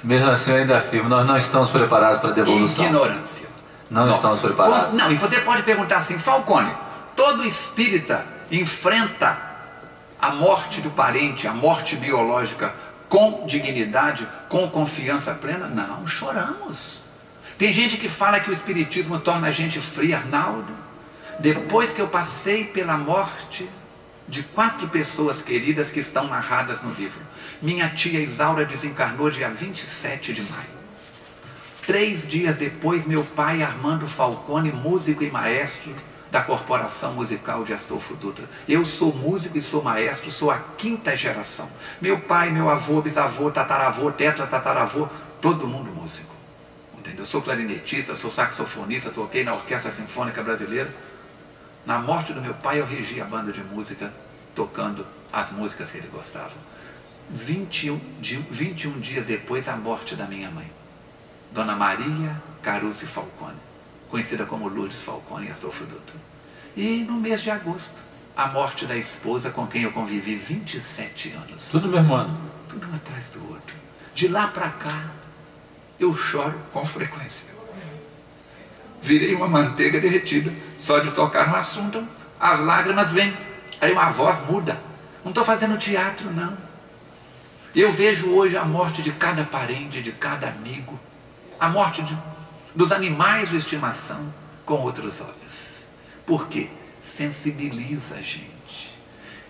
Mesmo assim eu ainda afirmo, nós não estamos preparados para a devolução. Ignorância. Não estamos preparados. Não, e você pode perguntar assim, Falcone, todo espírita enfrenta a morte do parente, a morte biológica, com dignidade, com confiança plena? Não, choramos. Tem gente que fala que o espiritismo torna a gente fria. Arnaldo, depois que eu passei pela morte de 4 pessoas queridas que estão narradas no livro, minha tia Isaura desencarnou dia 27 de maio. 3 dias depois, meu pai Armando Falcone, músico e maestro da Corporação Musical de Astolfo Dutra. Eu sou músico e sou maestro, sou a 5ª geração. Meu pai, meu avô, bisavô, tataravô, tataravô, todo mundo músico. Entendeu? Eu sou clarinetista, sou saxofonista, toquei na Orquestra Sinfônica Brasileira. Na morte do meu pai, eu regi a banda de música, tocando as músicas que ele gostava. 21 dias depois, a morte da minha mãe, Dona Maria Caruso Falcone, conhecida como Lourdes Falcone e Astolfo Dutra. E no mês de agosto, a morte da esposa com quem eu convivi 27 anos. Tudo mesmo ano. Tudo um atrás do outro. De lá para cá, eu choro com frequência. Virei uma manteiga derretida. Só de tocar no assunto, as lágrimas vêm. Aí uma voz muda. Não estou fazendo teatro, não. Eu vejo hoje a morte de cada parente, de cada amigo. A morte dos animais de estimação com outros olhos. Por quê? Sensibiliza a gente.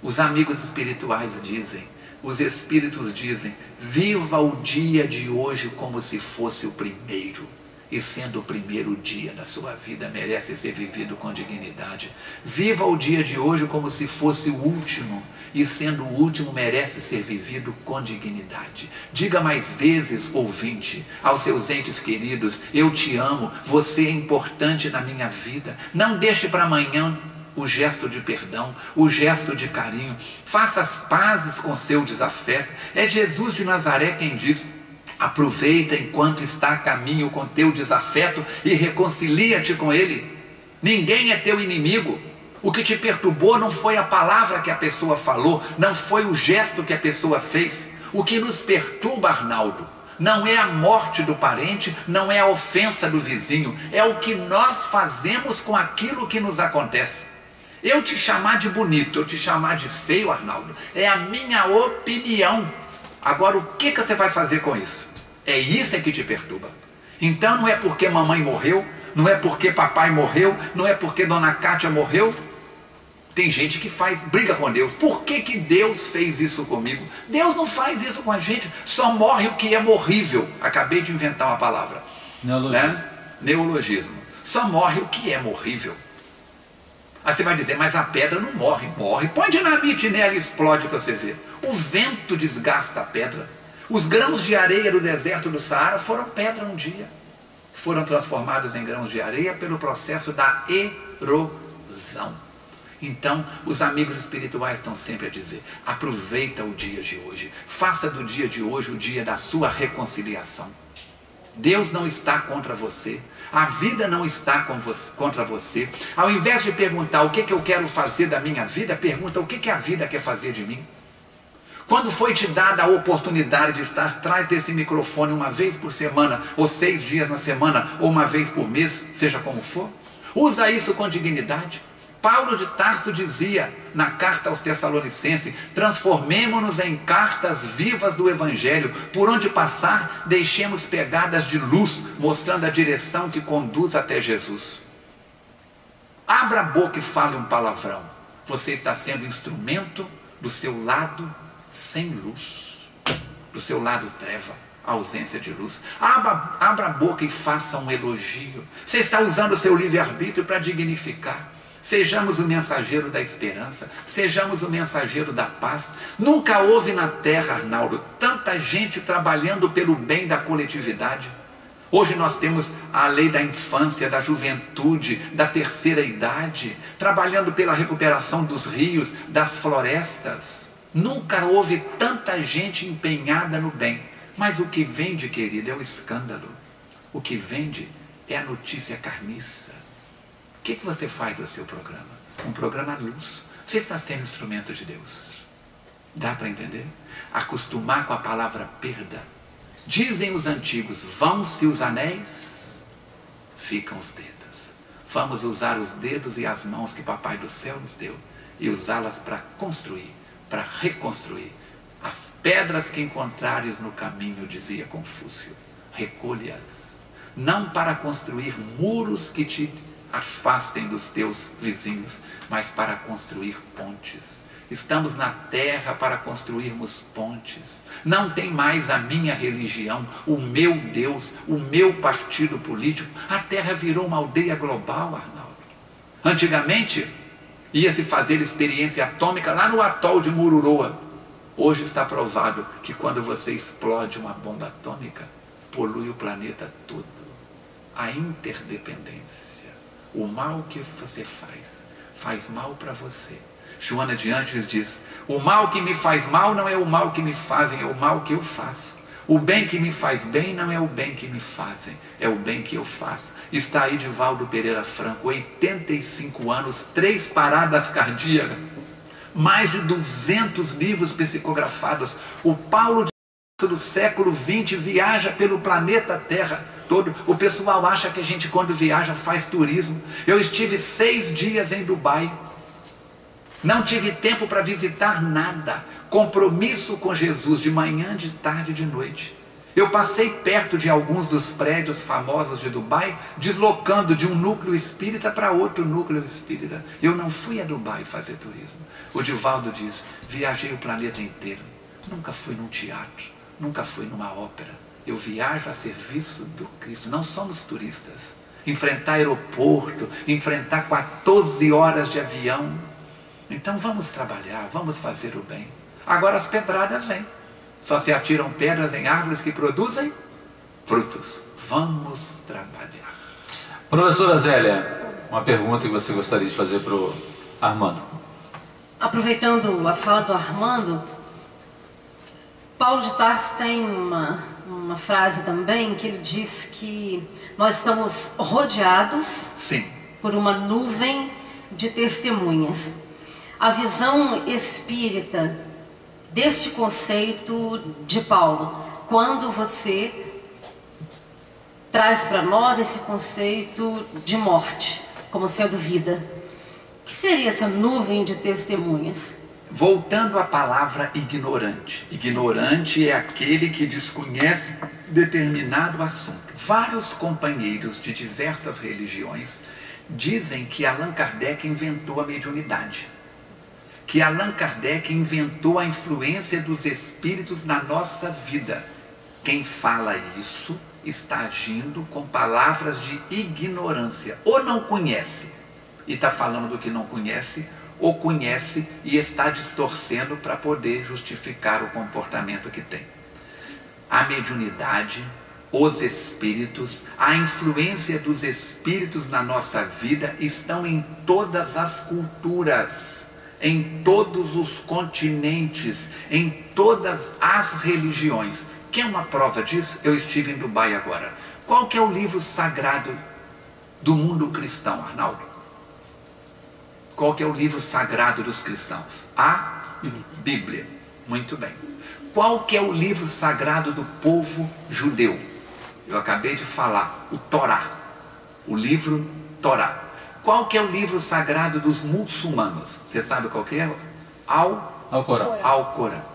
Os amigos espirituais dizem, os espíritos dizem, viva o dia de hoje como se fosse o primeiro. E sendo o primeiro dia da sua vida, merece ser vivido com dignidade. Viva o dia de hoje como se fosse o último. E sendo o último, merece ser vivido com dignidade. Diga mais vezes, ouvinte, aos seus entes queridos, eu te amo, você é importante na minha vida. Não deixe para amanhã o gesto de perdão, o gesto de carinho. Faça as pazes com seu desafeto. É Jesus de Nazaré quem diz, aproveita enquanto está a caminho com teu desafeto e reconcilia-te com ele. Ninguém é teu inimigo. O que te perturbou não foi a palavra que a pessoa falou, não foi o gesto que a pessoa fez. O que nos perturba, Arnaldo, não é a morte do parente, não é a ofensa do vizinho, é o que nós fazemos com aquilo que nos acontece. Eu te chamar de bonito, eu te chamar de feio, Arnaldo, é a minha opinião. Agora, o que você vai fazer com isso? É isso que te perturba. Então não é porque mamãe morreu, não é porque papai morreu, não é porque dona Cátia morreu. Tem gente que briga com Deus. Por que Deus fez isso comigo? Deus não faz isso com a gente. Só morre o que é morrível. Acabei de inventar uma palavra. Neologismo. Né? Neologismo. Só morre o que é morrível. Aí você vai dizer, mas a pedra não morre. Morre. Põe dinamite nela e explode para você ver. O vento desgasta a pedra. Os grãos de areia do deserto do Saara foram pedra um dia. Foram transformados em grãos de areia pelo processo da erosão. Então, os amigos espirituais estão sempre a dizer, aproveita o dia de hoje. Faça do dia de hoje o dia da sua reconciliação. Deus não está contra você. A vida não está contra você. Ao invés de perguntar o que eu quero fazer da minha vida, pergunta o que a vida quer fazer de mim. Quando foi te dada a oportunidade de estar atrás desse microfone uma vez por semana, ou 6 dias na semana, ou uma vez por mês, seja como for, usa isso com dignidade. Paulo de Tarso dizia na carta aos Tessalonicenses, transformemo-nos em cartas vivas do Evangelho, por onde passar, deixemos pegadas de luz, mostrando a direção que conduz até Jesus. Abra a boca e fale um palavrão. Você está sendo instrumento do seu lado sem luz, do seu lado treva, a ausência de luz. Abra a boca e faça um elogio. Você está usando o seu livre-arbítrio para dignificar. Sejamos o mensageiro da esperança, sejamos o mensageiro da paz. Nunca houve na terra, Arnaldo, tanta gente trabalhando pelo bem da coletividade. Hoje nós temos a lei da infância, da juventude, da terceira idade, trabalhando pela recuperação dos rios, das florestas. Nunca houve tanta gente empenhada no bem. Mas o que vende, querido, é o escândalo. O que vende é a notícia carniça. O que você faz do seu programa? Um programa à luz. Você está sendo instrumento de Deus. Dá para entender? Acostumar com a palavra perda Dizem os antigos, vão-se os anéis, ficam os dedos. Vamos usar os dedos e as mãos que Papai do Céu nos deu e usá-las para construir, para reconstruir. As pedras que encontrares no caminho, dizia Confúcio, recolhe-as, não para construir muros que te afastem dos teus vizinhos, mas para construir pontes. Estamos na terra para construirmos pontes. Não tem mais a minha religião, o meu Deus, o meu partido político. A terra virou uma aldeia global, Arnaldo. Antigamente, ia-se fazer experiência atômica lá no atol de Mururoa. Hoje está provado que quando você explode uma bomba atômica, polui o planeta todo. A interdependência. O mal que você faz mal para você. Joana de Ângeles diz, o mal que me faz mal não é o mal que me fazem, é o mal que eu faço. O bem que me faz bem não é o bem que me fazem, é o bem que eu faço. Está aí Divaldo Pereira Franco, 85 anos, 3 paradas cardíacas, mais de 200 livros psicografados. O Paulo do século XX viaja pelo planeta Terra todo. O pessoal acha que a gente quando viaja faz turismo. Eu estive 6 dias em Dubai. Não tive tempo para visitar nada. Compromisso com Jesus de manhã, de tarde e de noite. Eu passei perto de alguns dos prédios famosos de Dubai, deslocando de um núcleo espírita para outro núcleo espírita. Eu não fui a Dubai fazer turismo. O Divaldo diz, viajei o planeta inteiro. Nunca fui num teatro, nunca fui numa ópera. Eu viajo a serviço do Cristo. Não somos turistas. Enfrentar aeroporto, enfrentar 14 horas de avião. Então vamos trabalhar, vamos fazer o bem. Agora as pedradas vêm. Só se atiram pedras em árvores que produzem frutos. Vamos trabalhar. Professora Zélia, uma pergunta que você gostaria de fazer para o Armando. Aproveitando a fala do Armando, Paulo de Tarso tem uma frase também que ele diz que nós estamos rodeados Sim. por uma nuvem de testemunhas. A visão espírita deste conceito de Paulo, quando você traz para nós esse conceito de morte como sendo vida, o que seria essa nuvem de testemunhas? Voltando à palavra ignorante. Ignorante é aquele que desconhece determinado assunto. Vários companheiros de diversas religiões dizem que Allan Kardec inventou a mediunidade. Que Allan Kardec inventou a influência dos espíritos na nossa vida. Quem fala isso está agindo com palavras de ignorância. Ou não conhece e está falando do que não conhece, ou conhece e está distorcendo para poder justificar o comportamento que tem. A mediunidade, os espíritos, a influência dos espíritos na nossa vida estão em todas as culturas, em todos os continentes, em todas as religiões. Quer uma prova disso? Eu estive em Dubai agora. Qual que é o livro sagrado do mundo cristão, Arnaldo? Qual que é o livro sagrado dos cristãos? A Bíblia. Muito bem. Qual que é o livro sagrado do povo judeu? Eu acabei de falar, o Torá. O livro Torá. Qual que é o livro sagrado dos muçulmanos? Você sabe qual que é? Alcorão. Alcorão.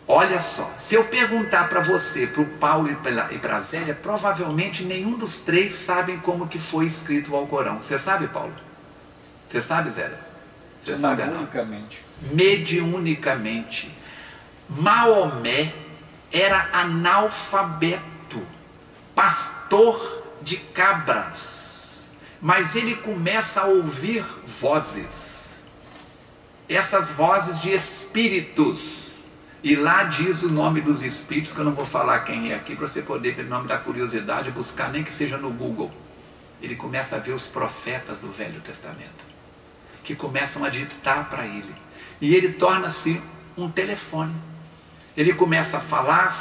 Olha só, se eu perguntar para você, para o Paulo e para a Zélia, provavelmente nenhum dos três sabem como que foi escrito o Alcorão. Você sabe, Paulo? Você sabe, Zélia? Você sabe, Ana? Mediunicamente. Mediunicamente. Maomé era analfabeto, pastor de cabras, mas ele começa a ouvir vozes, essas vozes de espíritos, e lá diz o nome dos espíritos, que eu não vou falar quem é aqui, para você poder, pelo nome da curiosidade, buscar, nem que seja no Google. Ele começa a ver os profetas do Velho Testamento, que começam a ditar para ele, e ele torna-se um telefone. Ele começa a falar,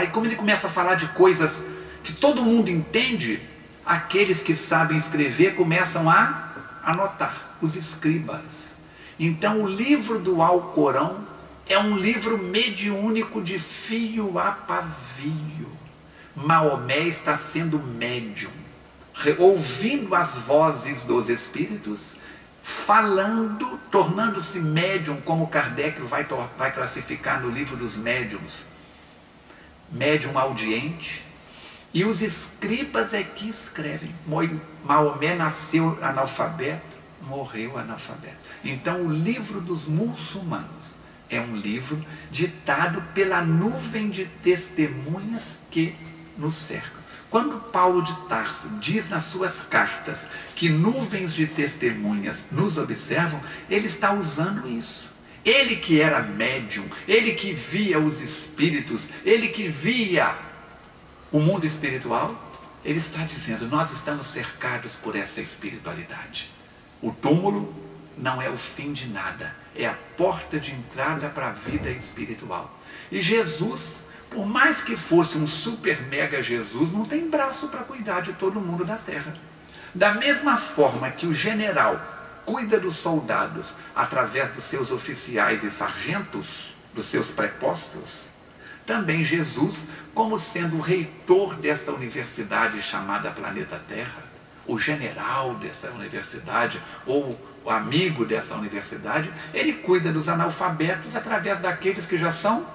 e como ele começa a falar de coisas que todo mundo entende, aqueles que sabem escrever começam a anotar, os escribas. Então o livro do Alcorão É um livro mediúnico de fio a pavio. Maomé está sendo médium, ouvindo as vozes dos espíritos, falando, tornando-se médium, como Kardec vai classificar no livro dos médiums. Médium audiente. E os escribas é que escrevem. Maomé nasceu analfabeto, morreu analfabeto. Então o livro dos muçulmanos é um livro ditado pela nuvem de testemunhas que nos cercam. Quando Paulo de Tarso diz nas suas cartas que nuvens de testemunhas nos observam, ele está usando isso. Ele que era médium, ele que via os espíritos, ele que via o mundo espiritual, ele está dizendo, nós estamos cercados por essa espiritualidade. O túmulo não é o fim de nada, é a porta de entrada para a vida espiritual. E Jesus, por mais que fosse um super mega Jesus, não tem braço para cuidar de todo mundo da terra. Da mesma forma que o general cuida dos soldados através dos seus oficiais e sargentos, dos seus prepostos, também Jesus, como sendo o reitor desta universidade chamada Planeta Terra, o general dessa universidade, ou o amigo dessa universidade, ele cuida dos analfabetos através daqueles que já são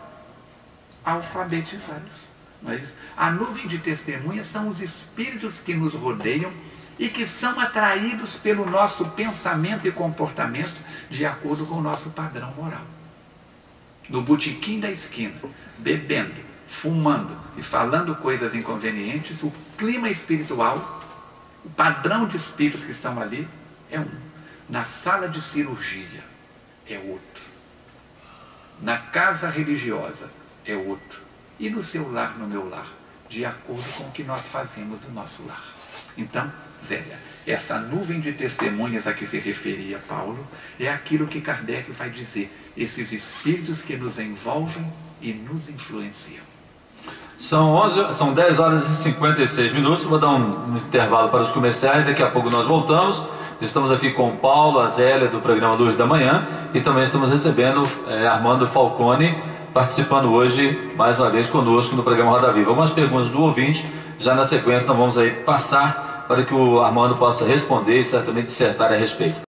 alfabetizados. Mas a nuvem de testemunhas são os espíritos que nos rodeiam e que são atraídos pelo nosso pensamento e comportamento de acordo com o nosso padrão moral. No botequim da esquina, bebendo, fumando e falando coisas inconvenientes, o clima espiritual, o padrão de espíritos que estão ali é um. Na sala de cirurgia é outro. Na casa religiosa é outro. E no seu lar, no meu lar, de acordo com o que nós fazemos do nosso lar. Então, Zélia, essa nuvem de testemunhas a que se referia Paulo é aquilo que Kardec vai dizer, esses espíritos que nos envolvem e nos influenciam. São 10 horas e 56 minutos, vou dar um intervalo para os comerciais, daqui a pouco nós voltamos. Estamos aqui com o Paulo, a Zélia do programa Luz da Manhã e também estamos recebendo Armando Falcone, participando hoje mais uma vez conosco no programa Roda Viva. Algumas perguntas do ouvinte, já na sequência nós vamos aí passar para que o Armando possa responder e certamente dissertar a respeito.